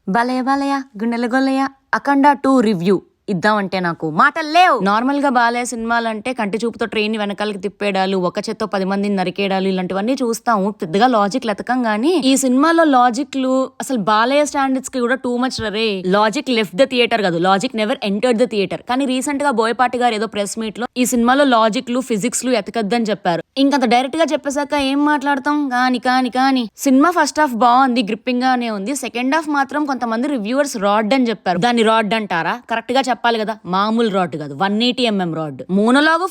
భలే భలయ గుండెల గొల్లయ అఖండ 2 రివ్యూ ఇద్దామంటే నాకు మాటలు లేవు. నార్మల్ గా బాలయ్య సినిమాలు అంటే కంటి చూపుతో ట్రైన్ వెనకాలకి తిప్పేడాలు, ఒక చేత్తో 10 మందిని నరికేడాలు ఇలాంటివన్నీ చూస్తాము. పెద్దగా లాజిక్ లెతకం గానీ ఈ సినిమాలో లాజిక్లు అసలు బాలయ్య స్టాండర్డ్స్ కి కూడా టూ మచ్ రే. లాజిక్ లెఫ్ట్ ద థియేటర్ కాదు, logic never entered the theatre. కానీ రీసెంట్ గా బోయపాటి గారు ఏదో ప్రెస్ మీట్ లో ఈ సినిమాలో లాజిక్లు ఫిజిక్స్ లు ఎతకద్దని చెప్పారు. ఇంకంత డైరెక్ట్ గా చెప్పేశాక ఏం మాట్లాడతాం. కానీ సినిమా ఫస్ట్ హాఫ్ బాగుంది, గ్రిప్పింగ్ గానే ఉంది. సెకండ్ హాఫ్ మాత్రం కొంతమంది రివ్యూవర్స్ రాడ్ అని చెప్పారు. దాన్ని రాడ్ అంటారా? కరెక్ట్ గా చెప్పాలి కదా, మామూలు రాడ్ కాదు, 180mm రాడ్. మోనోలాగు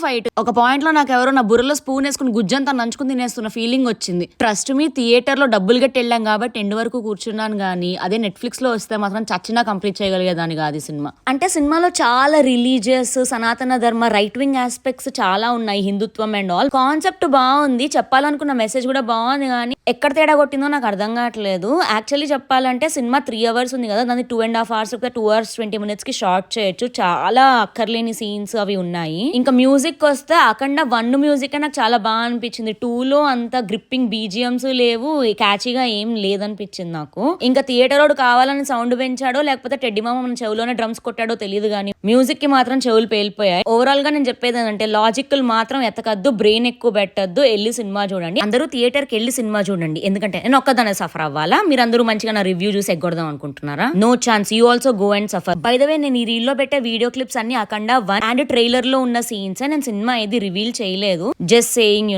ఫైట్. ఒక పాయింట్ లో నాకు ఎవరో నా బుర్రలో స్పూన్ వేసుకుని గుజ్జంతా నంచుకుని తినేస్తున్న ఫీలింగ్ వచ్చింది. ట్రస్ట్ మీ, థియేటర్ లో డబ్బులు గట్టి వెళ్ళాం కాబట్టి ఎండ్ వరకు కూర్చున్నాను. గానీ అదే నెట్ఫ్లిక్స్ లో వస్తే మాత్రం చచ్చినా కంప్లీట్ చేయగలిగేదాన్ని కాదు సినిమా. అంటే సినిమాలో చాలా రిలీజియస్, సనాతన ధర్మ, రైట్ వింగ్ ఆస్పెక్ట్స్ చాలా ఉన్నాయి, హిందుత్వం అండ్ ఆల్. కాన్సెప్ట్ బాగుంది, చెప్పాలనుకున్న మెసేజ్ కూడా బాగుంది. కానీ ఎక్కడ తేడా కొట్టిందో నాకు అర్థం కావట్లేదు. యాక్చువల్లీ చెప్పాలంటే సినిమా 3 hours ఉంది కదా, దాన్ని 2.5 hours 2 hours 20 minutes కి షార్ట్ చేయొచ్చు. చాలా అక్కర్లేని సీన్స్ అవి ఉన్నాయి. ఇంకా మ్యూజిక్ వస్తే అఖండ 1 మ్యూజిక్ నాకు చాలా బాగా అనిపించింది. 2 లో అంత గ్రిప్పింగ్ బీజిఎమ్స్ లేవు, క్యాచీగా ఏం లేదనిపించింది నాకు. ఇంకా థియేటర్ రోడ్ కావాలని సౌండ్ పెంచాడో లేకపోతే టెడ్డి మామ మన చెవులోనే డ్రమ్స్ కొట్టాడో తెలియదు కానీ మ్యూజిక్ కి మాత్రం చెవులు పేలిపోయాయి. ఓవరాల్ గా నేను చెప్పేది ఏంటంటే లాజిక్లు మాత్రం ఎతకద్దు, బ్రెయిన్ ఎక్కువ పెట్టద్దు, వెళ్ళి సినిమా చూడండి. అందరూ థియేటర్ కి వెళ్ళి సినిమా చూడండి. ఎందుకంటే నేను ఒక్కదానే సఫర్ అవ్వాలా? మీరు అందరూ మంచిగా నా రివ్యూ చూసి ఎగ్గొడదాం అనుకుంటున్నారా? No chance, you also go and suffer. By the way, నేను ఈ రీల్ లో పెట్టే వీడియో క్లిప్స్ అన్ని అఖండ 1 అండ్ ట్రైలర్ లో ఉన్న సీన్స్. నేను సినిమా ఏది రివీల్ చేయలేదు, జస్ట్ సేయింగ్.